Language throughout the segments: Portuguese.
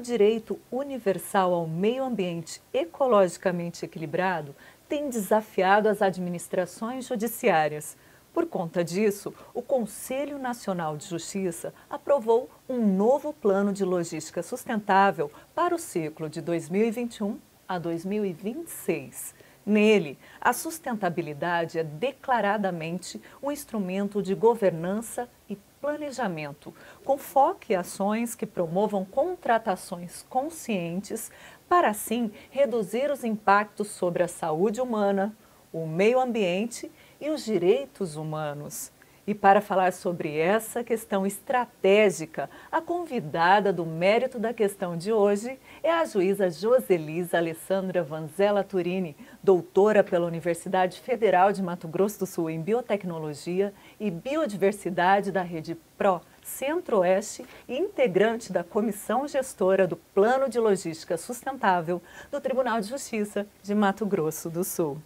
o direito universal ao meio ambiente ecologicamente equilibrado tem desafiado as administrações judiciárias. Por conta disso, o Conselho Nacional de Justiça aprovou um novo plano de logística sustentável para o ciclo de 2021 a 2026. Nele, a sustentabilidade é declaradamente um instrumento de governança e planejamento, com foco em ações que promovam contratações conscientes para, assim, reduzir os impactos sobre a saúde humana, o meio ambiente e os direitos humanos. E para falar sobre essa questão estratégica, a convidada do mérito da questão de hoje é a juíza Joselisa Alessandra Vanzella Turini, doutora pela Universidade Federal de Mato Grosso do Sul em Biotecnologia e Biodiversidade da Rede PRO Centro-Oeste e integrante da Comissão Gestora do Plano de Logística Sustentável do Tribunal de Justiça de Mato Grosso do Sul.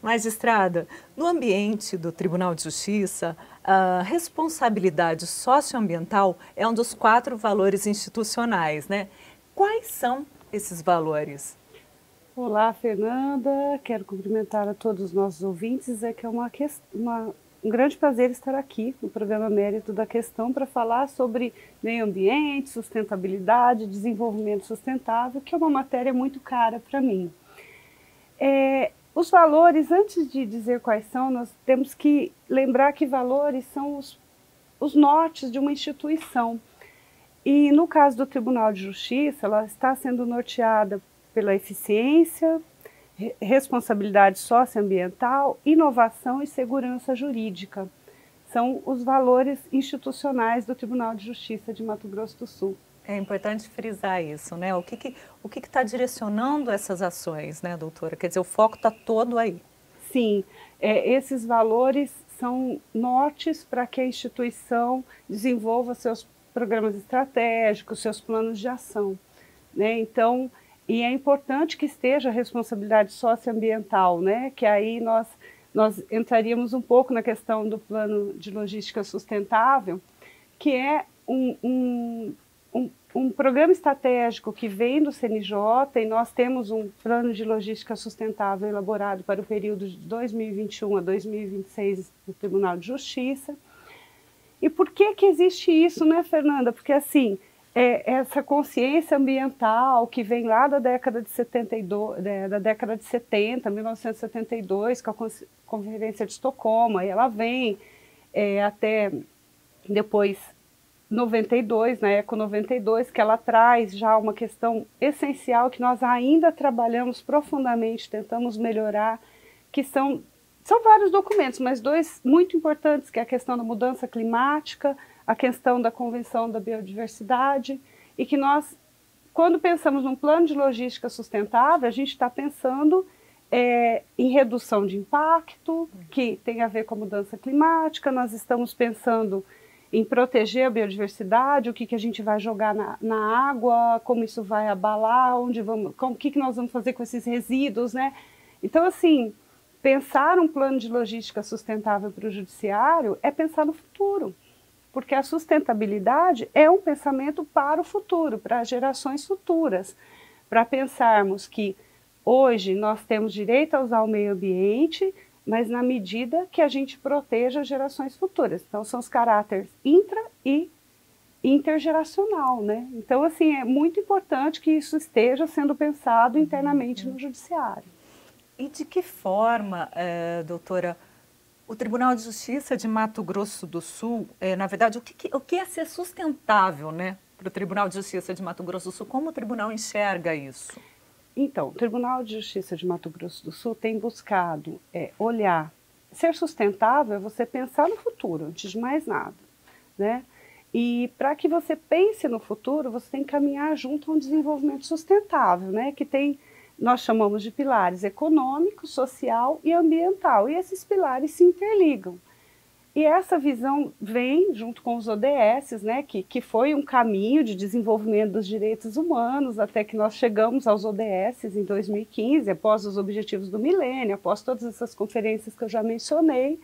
Magistrada, no ambiente do Tribunal de Justiça, a responsabilidade socioambiental é um dos 4 valores institucionais, né? Quais são esses valores? Olá, Fernanda. Quero cumprimentar a todos os nossos ouvintes. É que é um grande prazer estar aqui no programa Mérito da Questão para falar sobre meio ambiente, sustentabilidade, desenvolvimento sustentável, que é uma matéria muito cara para mim. Os valores, antes de dizer quais são, nós temos que lembrar que valores são os nortes de uma instituição. E no caso do Tribunal de Justiça, ela está sendo norteada pela eficiência, responsabilidade socioambiental, inovação e segurança jurídica. São os valores institucionais do Tribunal de Justiça de Mato Grosso do Sul. É importante frisar isso, né? O que está direcionando essas ações, né, doutora? Quer dizer, o foco está todo aí. Sim, esses valores são nortes para que a instituição desenvolva seus programas estratégicos, seus planos de ação, né? Então, e é importante que esteja a responsabilidade socioambiental, né? Que aí nós entraríamos um pouco na questão do plano de logística sustentável, que é um programa estratégico que vem do CNJ, e nós temos um plano de logística sustentável elaborado para o período de 2021 a 2026 no Tribunal de Justiça. E por que existe isso, né, Fernanda? Porque, assim, essa consciência ambiental que vem lá da década de 72, da década de 70, 1972, com a Conferência de Estocolmo, aí ela vem até depois 92, na Eco 92, que ela traz já uma questão essencial que nós ainda trabalhamos profundamente, tentamos melhorar, que são vários documentos, mas 2 muito importantes, que é a questão da mudança climática, a questão da Convenção da Biodiversidade, e que nós, quando pensamos num plano de logística sustentável, a gente está pensando em redução de impacto, que tem a ver com a mudança climática, nós estamos pensando em proteger a biodiversidade, o que a gente vai jogar na água, como isso vai abalar, o que nós vamos fazer com esses resíduos, né? Então, assim, pensar um plano de logística sustentável para o judiciário é pensar no futuro, porque a sustentabilidade é um pensamento para o futuro, para gerações futuras, para pensarmos que hoje nós temos direito a usar o meio ambiente, mas na medida que a gente proteja as gerações futuras. Então, são os caráteres intra e intergeracional, né? Então, assim, é muito importante que isso esteja sendo pensado internamente no judiciário. E de que forma, doutora, o Tribunal de Justiça de Mato Grosso do Sul, na verdade, o que é ser sustentável, né, para o Tribunal de Justiça de Mato Grosso do Sul? Como o tribunal enxerga isso? Então, o Tribunal de Justiça de Mato Grosso do Sul tem buscado olhar. Ser sustentável é você pensar no futuro, antes de mais nada, né? E para que você pense no futuro, você tem que caminhar junto a um desenvolvimento sustentável, né? Que nós chamamos de pilares econômico, social e ambiental. E esses pilares se interligam. E essa visão vem junto com os ODS, né, que foi um caminho de desenvolvimento dos direitos humanos, até que nós chegamos aos ODS em 2015, após os Objetivos do Milênio, após todas essas conferências que eu já mencionei.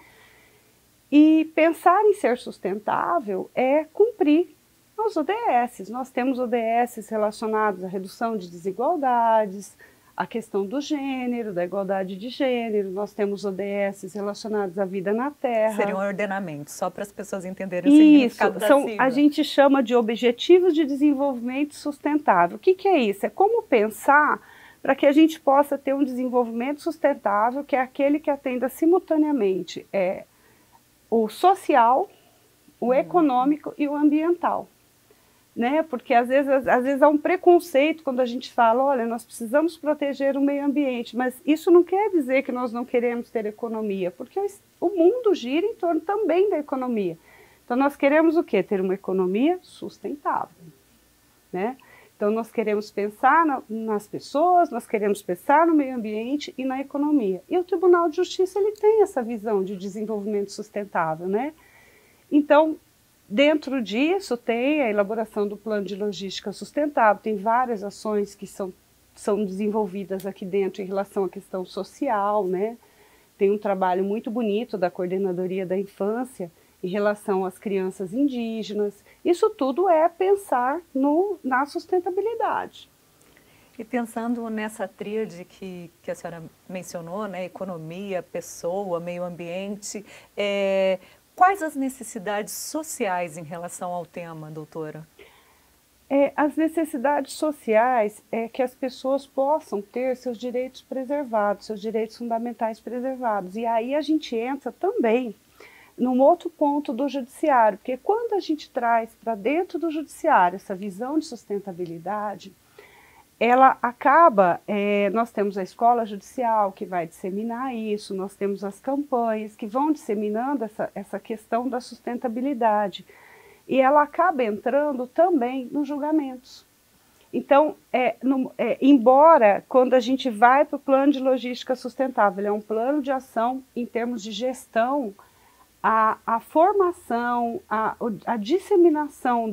E pensar em ser sustentável é cumprir Os ODS, nós temos ODS relacionados à redução de desigualdades, à questão do gênero, da igualdade de gênero, nós temos ODS relacionados à vida na Terra. Seriam ordenamentos, só para as pessoas entenderem o significado da sigla. A gente chama de Objetivos de Desenvolvimento Sustentável. O que é isso? É como pensar para que a gente possa ter um desenvolvimento sustentável, que é aquele que atenda simultaneamente o social, o econômico e o ambiental. Né? Porque às vezes há um preconceito quando a gente fala, olha, nós precisamos proteger o meio ambiente, mas isso não quer dizer que nós não queremos ter economia, porque o mundo gira em torno também da economia. Então nós queremos o quê? Ter uma economia sustentável. Né? Então nós queremos pensar nas pessoas, nós queremos pensar no meio ambiente e na economia. E o Tribunal de Justiça ele tem essa visão de desenvolvimento sustentável. Né? Então, dentro disso tem a elaboração do plano de logística sustentável, tem várias ações que são desenvolvidas aqui dentro em relação à questão social, né? Tem um trabalho muito bonito da Coordenadoria da Infância em relação às crianças indígenas. Isso tudo é pensar na sustentabilidade. E pensando nessa tríade que a senhora mencionou, né? Economia, pessoa, meio ambiente, quais as necessidades sociais em relação ao tema, doutora? As necessidades sociais é que as pessoas possam ter seus direitos preservados, seus direitos fundamentais preservados. E aí a gente entra também num outro ponto do judiciário, porque quando a gente traz para dentro do judiciário essa visão de sustentabilidade, ela acaba, nós temos a escola judicial que vai disseminar isso, nós temos as campanhas que vão disseminando essa questão da sustentabilidade. E ela acaba entrando também nos julgamentos. Então, embora quando a gente vai para o plano de logística sustentável, ele é um plano de ação em termos de gestão, a formação, a disseminação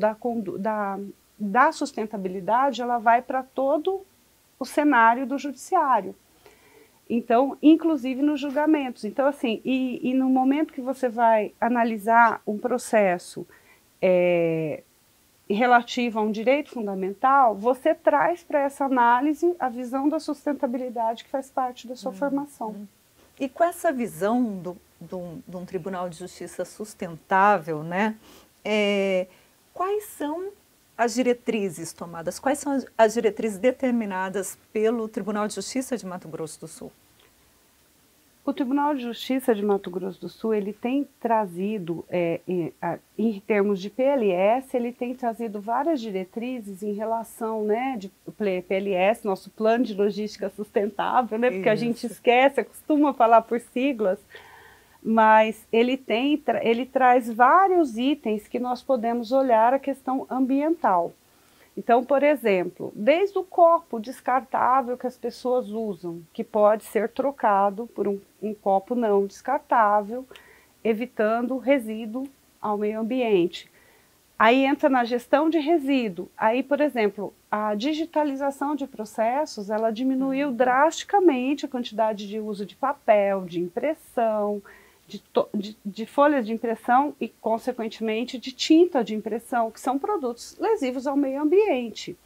da sustentabilidade, ela vai para todo o cenário do judiciário. Então, inclusive nos julgamentos. Então, assim, e no momento que você vai analisar um processo relativo a um direito fundamental, você traz para essa análise a visão da sustentabilidade que faz parte da sua formação. E com essa visão de um Tribunal de Justiça sustentável, né, quais são as diretrizes tomadas, quais são as diretrizes determinadas pelo Tribunal de Justiça de Mato Grosso do Sul? O Tribunal de Justiça de Mato Grosso do Sul, ele tem trazido, em termos de PLS, ele tem trazido várias diretrizes em relação, né, de PLS, nosso Plano de Logística Sustentável, né, porque a gente esquece, costuma falar por siglas, mas ele traz vários itens que nós podemos olhar a questão ambiental. Então, por exemplo, desde o copo descartável que as pessoas usam, que pode ser trocado por um copo não descartável, evitando resíduo ao meio ambiente. Aí entra na gestão de resíduo. Aí, por exemplo, a digitalização de processos, ela diminuiu drasticamente a quantidade de uso de papel, de impressão, de folhas de impressão e, consequentemente, de tinta de impressão, que são produtos lesivos ao meio ambiente.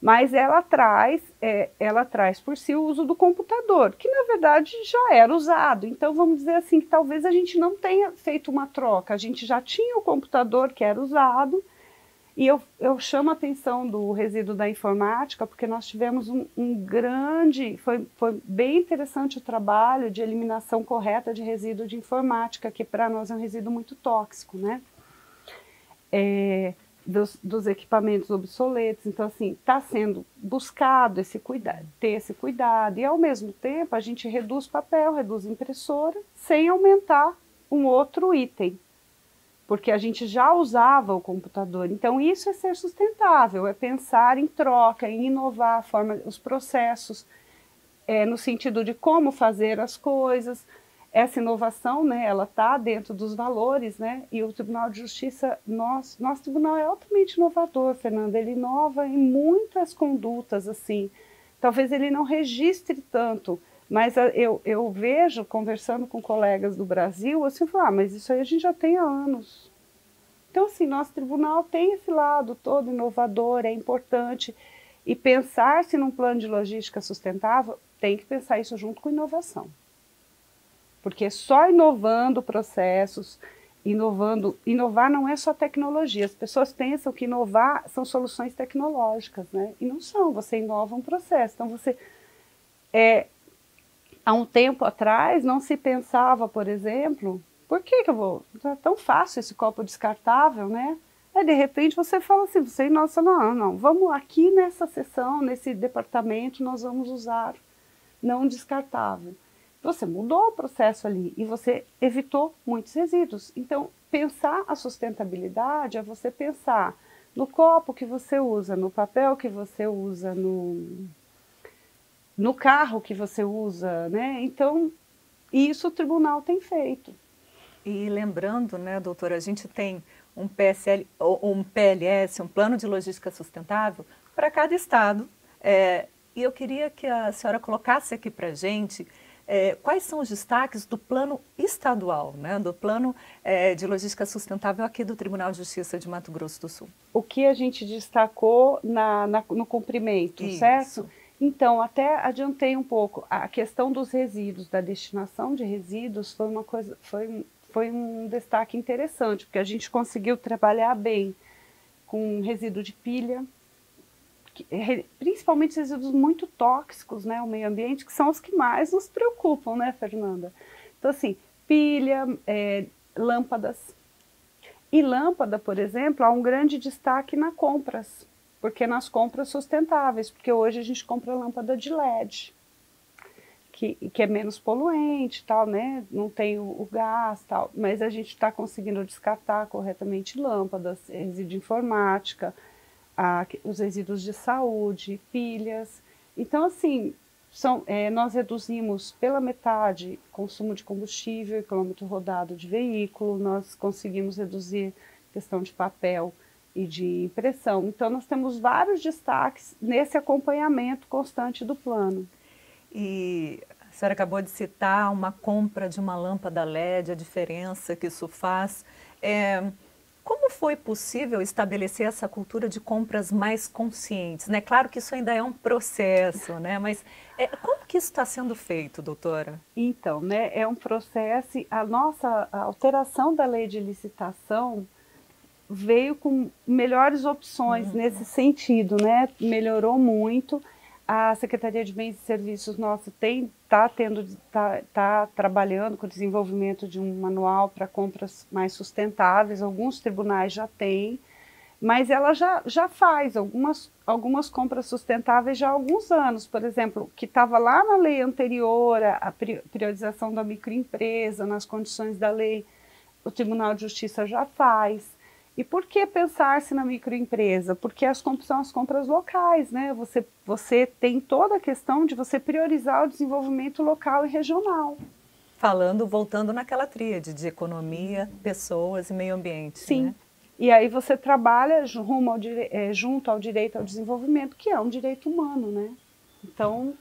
Mas ela traz por si o uso do computador, que, na verdade, já era usado. Então, vamos dizer assim, que talvez a gente não tenha feito uma troca. A gente já tinha o computador que era usado. E eu chamo a atenção do resíduo da informática, porque nós tivemos foi bem interessante o trabalho de eliminação correta de resíduo de informática, que para nós é um resíduo muito tóxico, né? Dos equipamentos obsoletos. Então, assim, está sendo buscado ter esse cuidado, e ao mesmo tempo a gente reduz papel, reduz impressora, sem aumentar um outro item. Porque a gente já usava o computador. Então, isso é ser sustentável, é pensar em troca, em inovar os processos, no sentido de como fazer as coisas. Essa inovação, né, ela está dentro dos valores, né, e o Tribunal de Justiça, nosso tribunal é altamente inovador, Fernanda, ele inova em muitas condutas, assim. Talvez ele não registre tanto, mas eu vejo, conversando com colegas do Brasil, assim, mas isso aí a gente já tem há anos. Então, assim, nosso tribunal tem esse lado todo inovador, é importante. E pensar-se num plano de logística sustentável, tem que pensar isso junto com inovação. Porque só inovando processos, inovar não é só tecnologia. As pessoas pensam que inovar são soluções tecnológicas, né? E não são, você inova um processo. Então, há um tempo atrás, não se pensava, por exemplo, por que eu vou... É tão fácil esse copo descartável, né? Aí, de repente, você fala assim, nossa, não, vamos aqui nessa seção, nesse departamento, nós vamos usar não descartável. Você mudou o processo ali e você evitou muitos resíduos. Então, pensar a sustentabilidade é você pensar no copo que você usa, no papel que você usa, no carro que você usa, né? Então, isso o tribunal tem feito. E lembrando, né, doutora, a gente tem um PSL, um PLS, um Plano de Logística Sustentável, para cada estado. E eu queria que a senhora colocasse aqui para a gente quais são os destaques do plano estadual, né, do Plano de Logística Sustentável aqui do Tribunal de Justiça de Mato Grosso do Sul. O que a gente destacou no cumprimento, isso. Certo? Então, até adiantei um pouco. A questão dos resíduos, da destinação de resíduos, foi um destaque interessante, porque a gente conseguiu trabalhar bem com resíduo de pilha, principalmente resíduos muito tóxicos, né, ao meio ambiente, que são os que mais nos preocupam, né, Fernanda? Então, assim, pilha, lâmpadas. E lâmpada, por exemplo, há um grande destaque nas compras, porque nas compras sustentáveis, porque hoje a gente compra lâmpada de LED, que é menos poluente, tal, né? Não tem o gás, tal, mas a gente está conseguindo descartar corretamente lâmpadas, resíduo de informática, os resíduos de saúde, pilhas. Então, assim, nós reduzimos pela metade consumo de combustível e quilômetro rodado de veículo, nós conseguimos reduzir questão de papel e de impressão. Então, nós temos vários destaques nesse acompanhamento constante do plano. E a senhora acabou de citar uma compra de uma lâmpada LED, a diferença que isso faz. Como foi possível estabelecer essa cultura de compras mais conscientes, né? Claro que isso ainda é um processo, né? Mas como que isso está sendo feito, doutora? Então, né, é um processo. A alteração da lei de licitação veio com melhores opções nesse sentido, né? Melhorou muito. A Secretaria de Bens e Serviços nossa está trabalhando com o desenvolvimento de um manual para compras mais sustentáveis. Alguns tribunais já têm, mas ela já faz algumas compras sustentáveis já há alguns anos. Por exemplo, que estava lá na lei anterior, a priorização da microempresa, nas condições da lei, o Tribunal de Justiça já faz. E por que pensar-se na microempresa? Porque são as compras locais, né? Você tem toda a questão de você priorizar o desenvolvimento local e regional. Voltando naquela tríade de economia, pessoas e meio ambiente. Sim. Né? E aí você trabalha junto ao direito ao desenvolvimento, que é um direito humano, né? Então,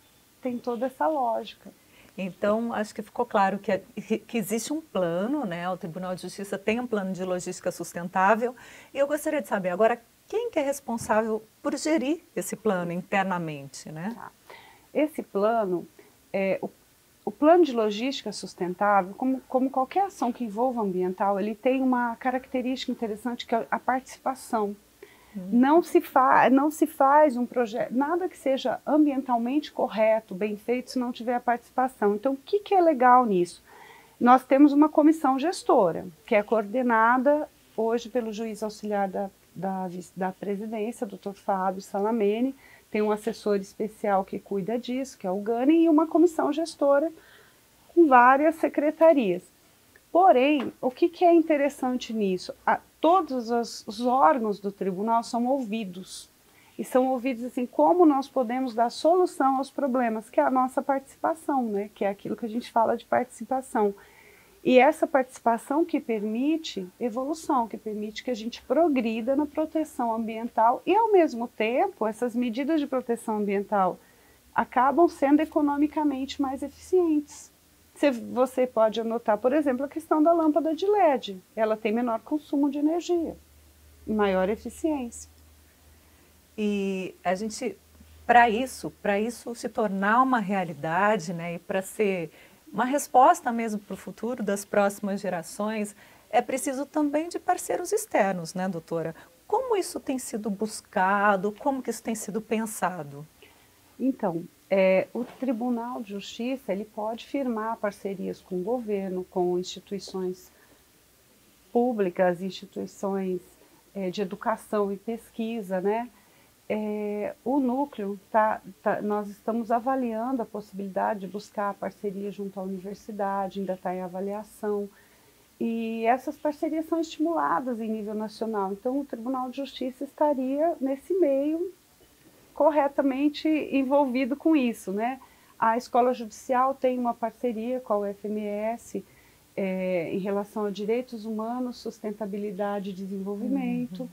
tem toda essa lógica. Então, acho que ficou claro que existe um plano, né? O Tribunal de Justiça tem um plano de logística sustentável. E eu gostaria de saber agora quem que é responsável por gerir esse plano internamente, né? Tá. Esse plano, o plano de logística sustentável, como qualquer ação que envolva ambiental, ele tem uma característica interessante que é a participação. Não se faz um projeto, nada que seja ambientalmente correto, bem feito, se não tiver a participação. Então, o que é legal nisso? Nós temos uma comissão gestora, que é coordenada hoje pelo juiz auxiliar da presidência, Dr. Fábio Salamene, tem um assessor especial que cuida disso, que é o Gani, e uma comissão gestora com várias secretarias. Porém, o que é interessante nisso? Todos os órgãos do tribunal são ouvidos. E são ouvidos assim, como nós podemos dar solução aos problemas, que é a nossa participação, né? Que é aquilo que a gente fala de participação. E essa participação que permite evolução, que permite que a gente progrida na proteção ambiental e, ao mesmo tempo, essas medidas de proteção ambiental acabam sendo economicamente mais eficientes. Você pode anotar, por exemplo, a questão da lâmpada de LED. Ela tem menor consumo de energia, maior eficiência. E a gente, para isso se tornar uma realidade, né, e para ser uma resposta mesmo para o futuro das próximas gerações, é preciso também de parceiros externos, né, doutora? Como isso tem sido buscado? Como que isso tem sido pensado? Então, o Tribunal de Justiça ele pode firmar parcerias com o governo, com instituições públicas, instituições de educação e pesquisa, né? O núcleo, nós estamos avaliando a possibilidade de buscar parceria junto à universidade, ainda está em avaliação, e essas parcerias são estimuladas em nível nacional. Então, o Tribunal de Justiça estaria nesse meio corretamente envolvido com isso, né? A Escola Judicial tem uma parceria com a UFMS em relação a direitos humanos, sustentabilidade e desenvolvimento.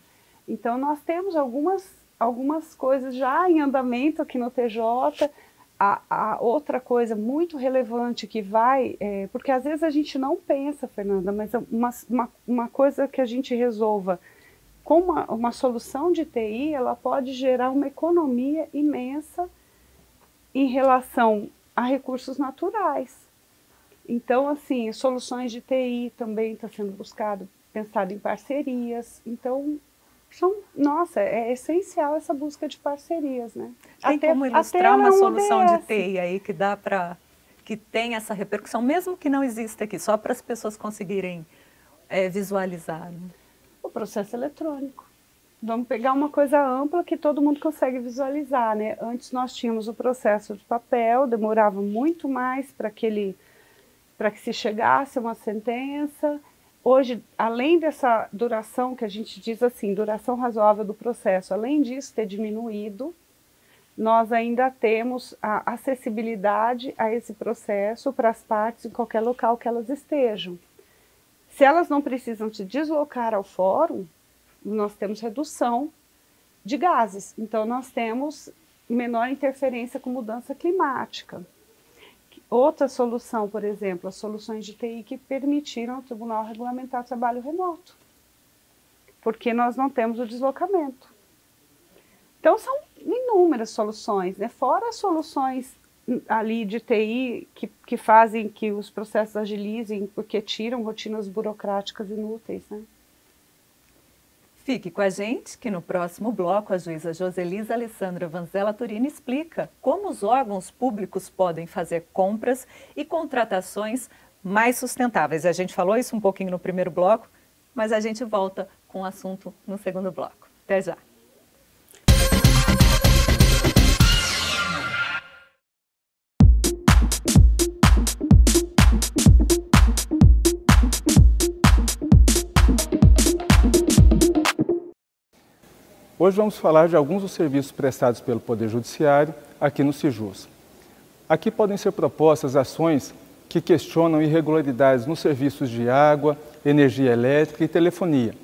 Então, nós temos algumas coisas já em andamento aqui no TJ. A outra coisa muito relevante que vai, porque às vezes a gente não pensa, Fernanda, mas uma coisa que a gente resolva com uma solução de TI, ela pode gerar uma economia imensa em relação a recursos naturais. Então, assim, soluções de TI também está sendo pensado em parcerias. Então, nossa, é essencial essa busca de parcerias, né? Tem como ilustrar uma solução de TI aí que tem essa repercussão, mesmo que não exista aqui, só para as pessoas conseguirem visualizar, né? O processo eletrônico. Vamos pegar uma coisa ampla que todo mundo consegue visualizar, né? Antes nós tínhamos o processo de papel, demorava muito mais para que se chegasse a uma sentença. Hoje, além dessa duração que a gente diz assim, duração razoável do processo, além disso ter diminuído, nós ainda temos a acessibilidade a esse processo para as partes em qualquer local que elas estejam. Se elas não precisam se deslocar ao fórum, nós temos redução de gases. Então, nós temos menor interferência com mudança climática. Outra solução, por exemplo, as soluções de TI que permitiram ao tribunal regulamentar trabalho remoto, porque nós não temos o deslocamento. Então, são inúmeras soluções, né? Fora as soluções ali de TI que fazem que os processos agilizem, porque tiram rotinas burocráticas inúteis, né? Fique com a gente, que no próximo bloco a juíza Joselisa Alessandra Vanzella Turini explica como os órgãos públicos podem fazer compras e contratações mais sustentáveis. A gente falou isso um pouquinho no primeiro bloco, mas a gente volta com o assunto no segundo bloco. Até já! Hoje vamos falar de alguns dos serviços prestados pelo Poder Judiciário aqui no Sijus. Aqui podem ser propostas ações que questionam irregularidades nos serviços de água, energia elétrica e telefonia.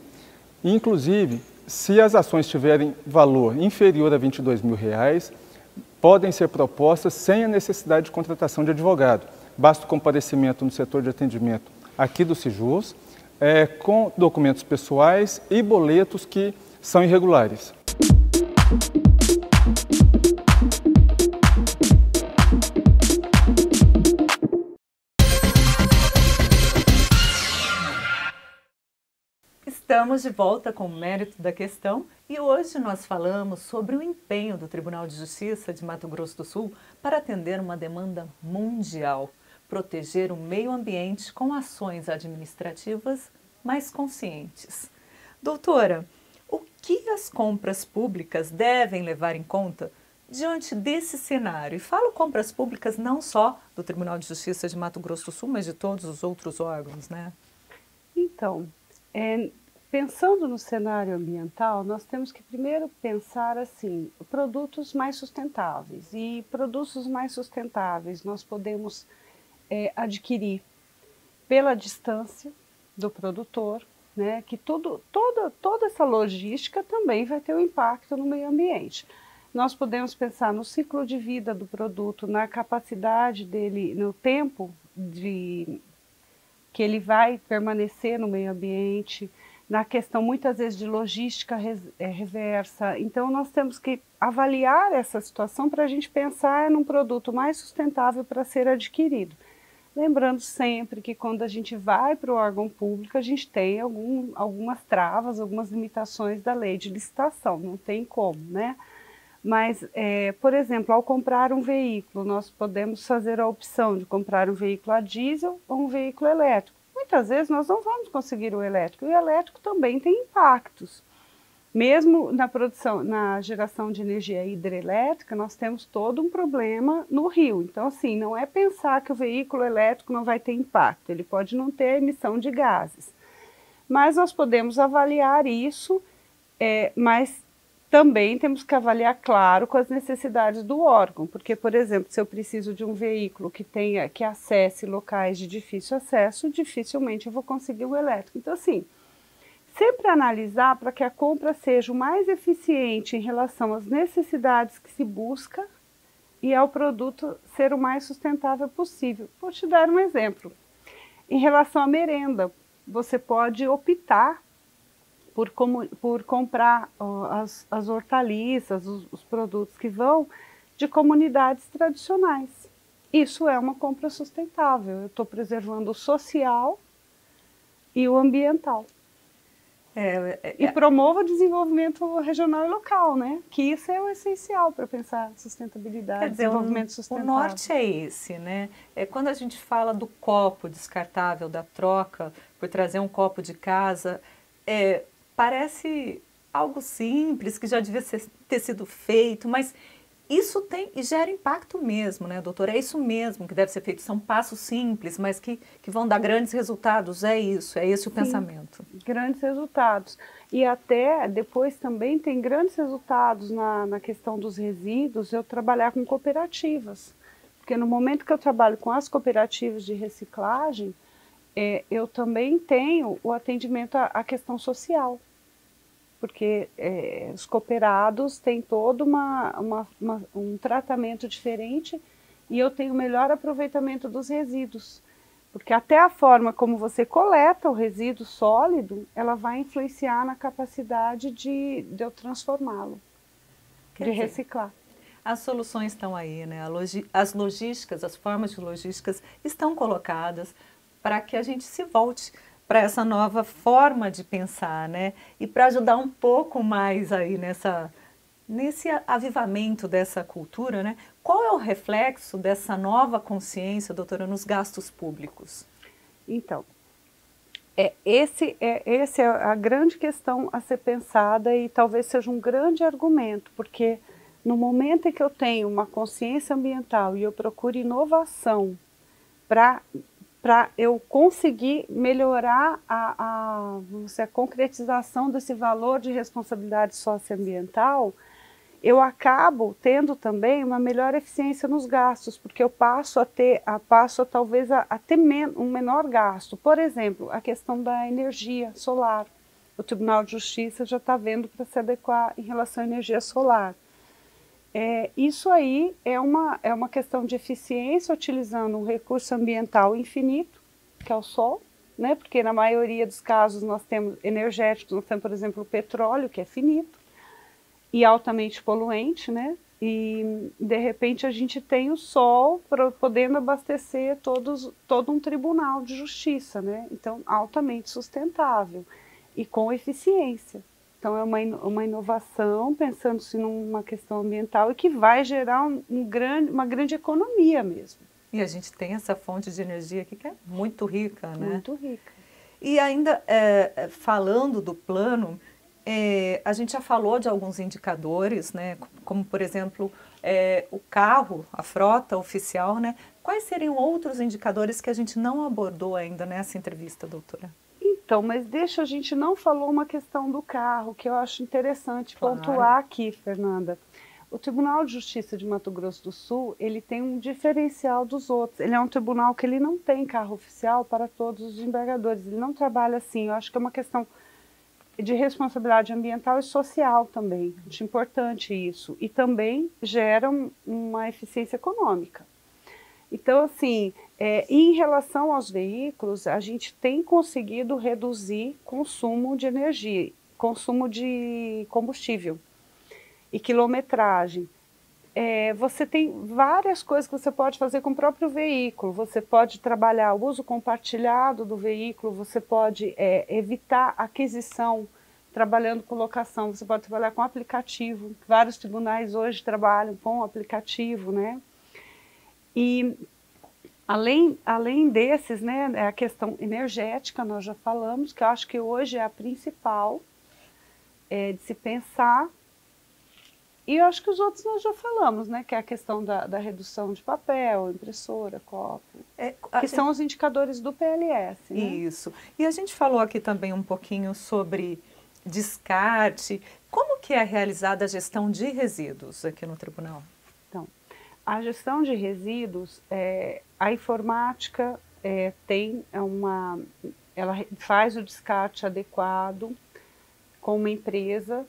Inclusive, se as ações tiverem valor inferior a R$ 22.000, podem ser propostas sem a necessidade de contratação de advogado. Basta o comparecimento no setor de atendimento aqui do Sijus, com documentos pessoais e boletos que são irregulares. Estamos de volta com o mérito da questão e hoje nós falamos sobre o empenho do Tribunal de Justiça de Mato Grosso do Sul para atender uma demanda mundial, proteger o meio ambiente com ações administrativas mais conscientes. Doutora, o que as compras públicas devem levar em conta diante desse cenário? E falo compras públicas não só do Tribunal de Justiça de Mato Grosso do Sul, mas de todos os outros órgãos, né? Então, pensando no cenário ambiental, nós temos que primeiro pensar assim, produtos mais sustentáveis. E produtos mais sustentáveis nós podemos adquirir pela distância do produtor, né, que toda essa logística também vai ter um impacto no meio ambiente. nós podemos pensar no ciclo de vida do produto, na capacidade dele, no tempo que ele vai permanecer no meio ambiente, na questão muitas vezes de logística reversa. Então nós temos que avaliar essa situação para a gente pensar num produto mais sustentável para ser adquirido. Lembrando sempre que quando a gente vai para o órgão público, a gente tem algumas travas, algumas limitações da lei de licitação, não tem como, né? Mas, por exemplo, ao comprar um veículo, nós podemos fazer a opção de comprar um veículo a diesel ou um veículo elétrico. Muitas vezes nós não vamos conseguir o elétrico, e o elétrico também tem impactos. Mesmo na produção, na geração de energia hidrelétrica, nós temos todo um problema no rio. Então, assim, não é pensar que o veículo elétrico não vai ter impacto, ele pode não ter emissão de gases. Mas nós podemos avaliar isso, mas também temos que avaliar, claro, com as necessidades do órgão, porque, por exemplo, se eu preciso de um veículo que acesse locais de difícil acesso, dificilmente eu vou conseguir o elétrico. Então, assim, sempre analisar para que a compra seja o mais eficiente em relação às necessidades que se busca e ao produto ser o mais sustentável possível. Vou te dar um exemplo. Em relação à merenda, você pode optar por comprar as hortaliças, os produtos que vão de comunidades tradicionais. Isso é uma compra sustentável. Eu estou preservando o social e o ambiental. E promova o desenvolvimento regional e local, né? Que isso é o essencial para pensar sustentabilidade, quer dizer, desenvolvimento sustentável. O norte é esse, né? Quando a gente fala do copo descartável, da troca por trazer um copo de casa, parece algo simples, que já devia ter sido feito, mas isso tem e gera impacto mesmo, né, doutora? É isso mesmo que deve ser feito. São passos simples, mas que vão dar grandes resultados. É isso, é esse o pensamento. Grandes resultados. E até depois também tem grandes resultados na questão dos resíduos, eu trabalhar com cooperativas. Porque no momento que eu trabalho com as cooperativas de reciclagem, eu também tenho o atendimento à questão social. Porque os cooperados têm todo um tratamento diferente e eu tenho melhor aproveitamento dos resíduos. Porque até a forma como você coleta o resíduo sólido, ela vai influenciar na capacidade de eu transformá-lo, de reciclar. As soluções estão aí, né? As logísticas, as formas de logísticas estão colocadas para que a gente se volte para essa nova forma de pensar, né? E para ajudar um pouco mais aí nesse avivamento dessa cultura, né? Qual é o reflexo dessa nova consciência, doutora, nos gastos públicos? Então, esse é a grande questão a ser pensada e talvez seja um grande argumento, porque no momento em que eu tenho uma consciência ambiental e eu procuro inovação para eu conseguir melhorar a concretização desse valor de responsabilidade socioambiental, eu acabo tendo também uma melhor eficiência nos gastos, porque eu passo a ter um menor gasto. Por exemplo, a questão da energia solar. O Tribunal de Justiça já está vendo para se adequar em relação à energia solar. Isso aí é uma questão de eficiência utilizando um recurso ambiental infinito, que é o sol, né? Porque na maioria dos casos nós temos energéticos, nós temos, por exemplo, o petróleo, que é finito e altamente poluente, né? E de repente a gente tem o sol podendo abastecer todo um tribunal de justiça, né? Então, altamente sustentável e com eficiência. Então, é uma inovação, pensando-se numa questão ambiental e que vai gerar uma grande economia mesmo. E a gente tem essa fonte de energia aqui que é muito rica, né? Muito rica. E ainda, falando do plano, a gente já falou de alguns indicadores, né? Como, por exemplo, o carro, a frota oficial, né? Quais seriam outros indicadores que a gente não abordou ainda nessa entrevista, doutora? Então, mas a gente não falou uma questão do carro, que eu acho interessante pontuar aqui, Fernanda. O Tribunal de Justiça de Mato Grosso do Sul, ele tem um diferencial dos outros. Ele é um tribunal que ele não tem carro oficial para todos os desembargadores. Ele não trabalha assim. Eu acho que é uma questão de responsabilidade ambiental e social também. Acho importante isso. E também gera uma eficiência econômica. Então, assim, em relação aos veículos, a gente tem conseguido reduzir consumo de energia, consumo de combustível e quilometragem. Você tem várias coisas que você pode fazer com o próprio veículo. Você pode trabalhar o uso compartilhado do veículo, você pode evitar aquisição trabalhando com locação, você pode trabalhar com aplicativo. Vários tribunais hoje trabalham com aplicativo, né? E além desses, né, a questão energética, nós já falamos, que eu acho que hoje é a principal de se pensar. E eu acho que os outros nós já falamos, né? Que é a questão da redução de papel, impressora, copo, que são os indicadores do PLS. Né? Isso. E a gente falou aqui também um pouquinho sobre descarte. Como que é realizada a gestão de resíduos aqui no tribunal? Então, a gestão de resíduos, a informática ela faz o descarte adequado com uma empresa.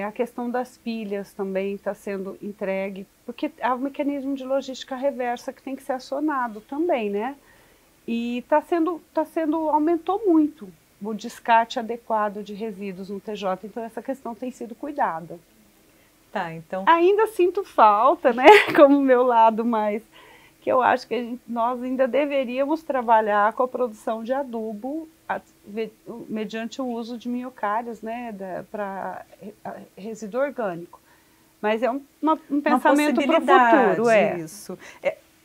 A questão das pilhas também está sendo entregue, porque há um mecanismo de logística reversa que tem que ser acionado também, né? E aumentou muito o descarte adequado de resíduos no TJ, então essa questão tem sido cuidada. Tá, então... Ainda sinto falta, né, como meu lado mais, que eu acho que nós ainda deveríamos trabalhar com a produção de adubo mediante o uso de minhocários, né, para resíduo orgânico. Mas é um pensamento para o futuro. Isso.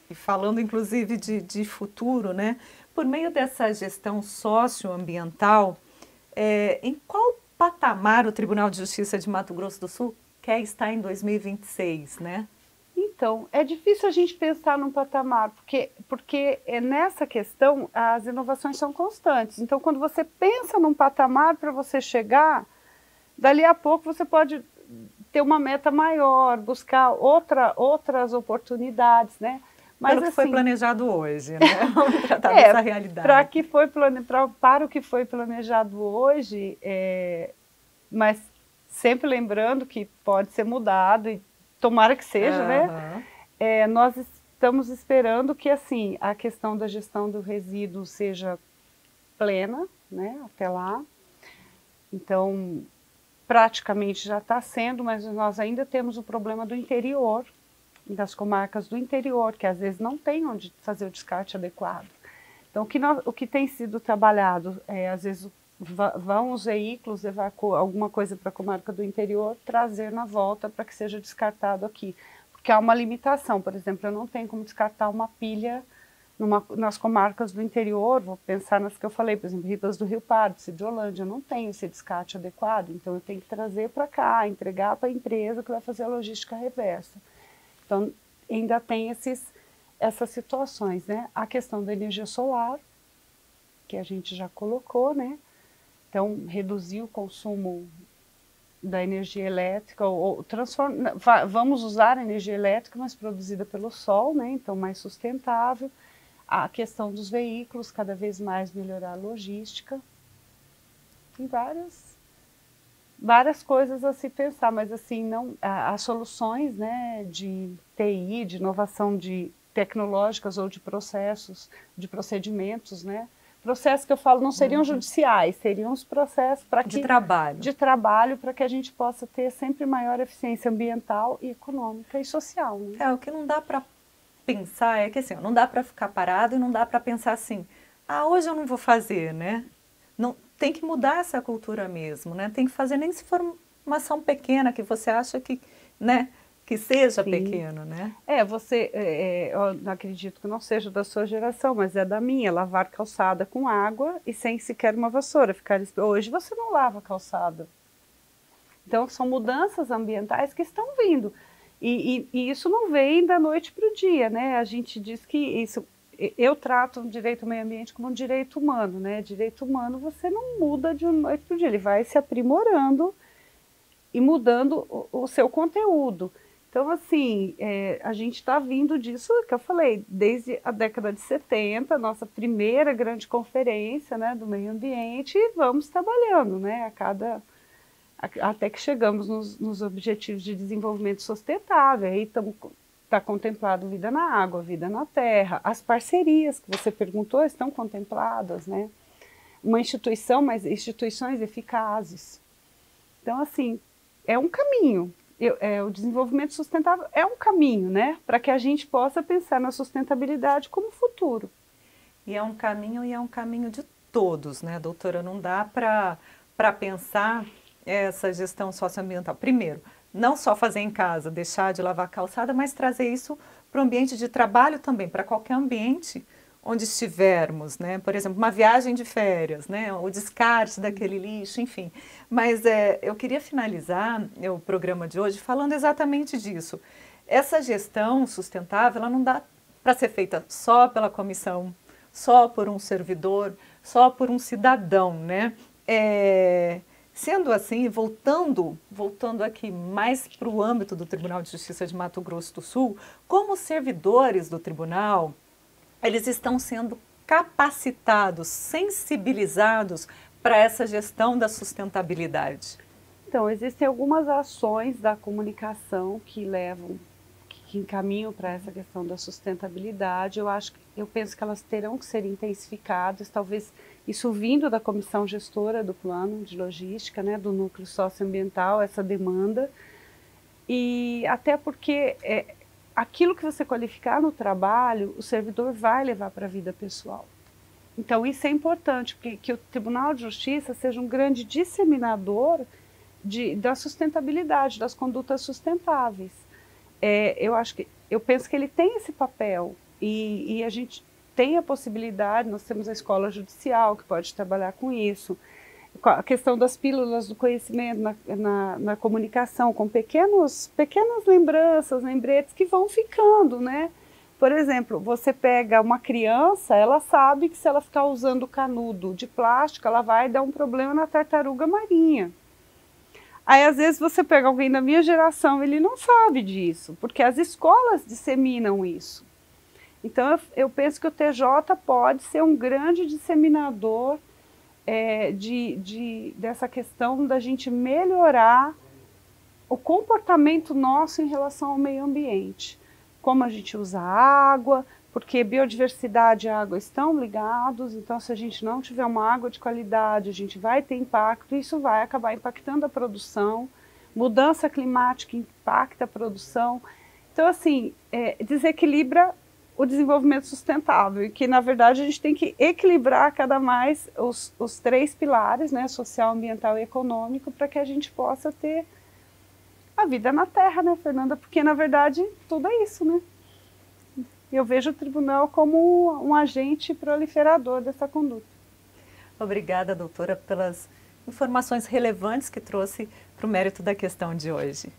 E falando, inclusive, de futuro, né, por meio dessa gestão socioambiental, em qual patamar o Tribunal de Justiça de Mato Grosso do Sul quer estar em 2026, né? Então, é difícil a gente pensar num patamar, porque nessa questão as inovações são constantes. Então, quando você pensa num patamar para você chegar, dali a pouco você pode ter uma meta maior, buscar outras oportunidades, né? Mas, pelo que foi planejado hoje, né? Vamos tratar dessa realidade. Para o que foi planejado hoje, mas sempre lembrando que pode ser mudado e tomara que seja, né? Nós estamos esperando que, assim, a questão da gestão do resíduo seja plena, né? Até lá. Então, praticamente já está sendo, mas nós ainda temos o problema do interior, das comarcas do interior, que às vezes não tem onde fazer o descarte adequado. Então, o que tem sido trabalhado, às vezes vão os veículos evacuar alguma coisa para a comarca do interior, trazer na volta para que seja descartado aqui. Porque há uma limitação, por exemplo, eu não tenho como descartar uma pilha nas comarcas do interior, vou pensar nas que eu falei, por exemplo, Ribas do Rio Pardo, Cidrolândia, eu não tenho esse descarte adequado, então eu tenho que trazer para cá, entregar para a empresa que vai fazer a logística reversa. Então, ainda tem essas situações, né? A questão da energia solar, que a gente já colocou, né? Então, reduzir o consumo da energia elétrica, vamos usar a energia elétrica, mas produzida pelo sol, né? Então, mais sustentável. A questão dos veículos, cada vez mais melhorar a logística. Tem várias coisas a se pensar, mas assim, as soluções, né, de TI, de inovação tecnológicas ou de processos, de procedimentos, né? Processos que eu falo não seriam judiciais, seriam os processos de trabalho para que a gente possa ter sempre maior eficiência ambiental e econômica e social. Né? O que não dá para pensar é que assim, não dá para ficar parado e não dá para pensar assim, hoje eu não vou fazer, né? Não, tem que mudar essa cultura mesmo, né? Tem que fazer, nem se for uma ação pequena que você acha que, né, que seja Sim. pequeno, né? Eu não acredito que não seja da sua geração, mas é da minha, lavar calçada com água e sem sequer uma vassoura. Hoje você não lava calçada. Então, são mudanças ambientais que estão vindo. E isso não vem da noite para o dia, né? A gente diz que isso... Eu trato o direito ao meio ambiente como um direito humano, né? Direito humano você não muda de uma noite para o dia, ele vai se aprimorando e mudando o seu conteúdo. Então, Então, assim, a gente está vindo disso que eu falei, desde a década de 70, nossa primeira grande conferência, né, do meio ambiente, e vamos trabalhando, né, até que chegamos nos Objetivos de Desenvolvimento Sustentável. Aí está contemplado vida na água, vida na terra, as parcerias que você perguntou estão contempladas, né? Uma instituição, mas instituições eficazes. Então, assim, é um caminho. O desenvolvimento sustentável é um caminho, né? Para que a gente possa pensar na sustentabilidade como futuro. E é um caminho de todos, né, doutora? Não dá para pensar essa gestão socioambiental. Primeiro, não só fazer em casa, deixar de lavar a calçada, mas trazer isso para o ambiente de trabalho também, para qualquer ambiente onde estivermos, né? Por exemplo, uma viagem de férias, né? O descarte daquele lixo, enfim. Mas eu queria finalizar o programa de hoje falando exatamente disso. Essa gestão sustentável, ela não dá para ser feita só pela comissão, só por um servidor, só por um cidadão, né? Sendo assim, voltando aqui mais para o âmbito do Tribunal de Justiça de Mato Grosso do Sul, como servidores do tribunal, eles estão sendo capacitados, sensibilizados para essa gestão da sustentabilidade? Então, existem algumas ações da comunicação que encaminham para essa questão da sustentabilidade. Eu penso que elas terão que ser intensificadas, talvez isso vindo da comissão gestora do plano de logística, né, do núcleo socioambiental, essa demanda, e até porque aquilo que você qualificar no trabalho, o servidor vai levar para a vida pessoal. Então isso é importante, porque que o Tribunal de Justiça seja um grande disseminador da sustentabilidade, das condutas sustentáveis. Eu penso que ele tem esse papel e a gente tem a possibilidade, nós temos a escola judicial que pode trabalhar com isso, a questão das pílulas do conhecimento na comunicação, com pequenas lembranças, lembretes que vão ficando, né? Por exemplo, você pega uma criança, ela sabe que se ela ficar usando canudo de plástico, ela vai dar um problema na tartaruga marinha. Aí, às vezes, você pega alguém da minha geração, ele não sabe disso, porque as escolas disseminam isso. Então, eu penso que o TJ pode ser um grande disseminador dessa questão da gente melhorar o comportamento nosso em relação ao meio ambiente. Como a gente usa a água, porque biodiversidade e água estão ligados, então se a gente não tiver uma água de qualidade, a gente vai ter impacto, e isso vai acabar impactando a produção, mudança climática impacta a produção. Então, assim, desequilibra o desenvolvimento sustentável, e que, na verdade, a gente tem que equilibrar cada mais os três pilares, né, social, ambiental e econômico, para que a gente possa ter a vida na Terra, né, Fernanda? Porque, na verdade, tudo é isso, né? Eu vejo o tribunal como um agente proliferador dessa conduta. Obrigada, doutora, pelas informações relevantes que trouxe para o mérito da questão de hoje.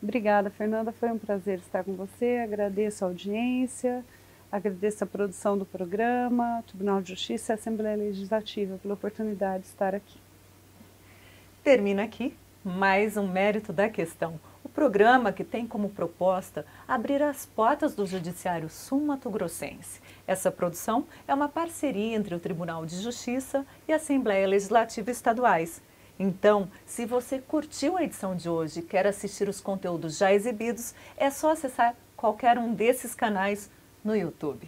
Obrigada, Fernanda. Foi um prazer estar com você. Agradeço a audiência, agradeço a produção do programa, Tribunal de Justiça e Assembleia Legislativa pela oportunidade de estar aqui. Termina aqui mais um Mérito da Questão, o programa que tem como proposta abrir as portas do Judiciário Sul-Mato-Grossense. Essa produção é uma parceria entre o Tribunal de Justiça e a Assembleia Legislativa Estaduais. Então, se você curtiu a edição de hoje e quer assistir os conteúdos já exibidos, é só acessar qualquer um desses canais no YouTube.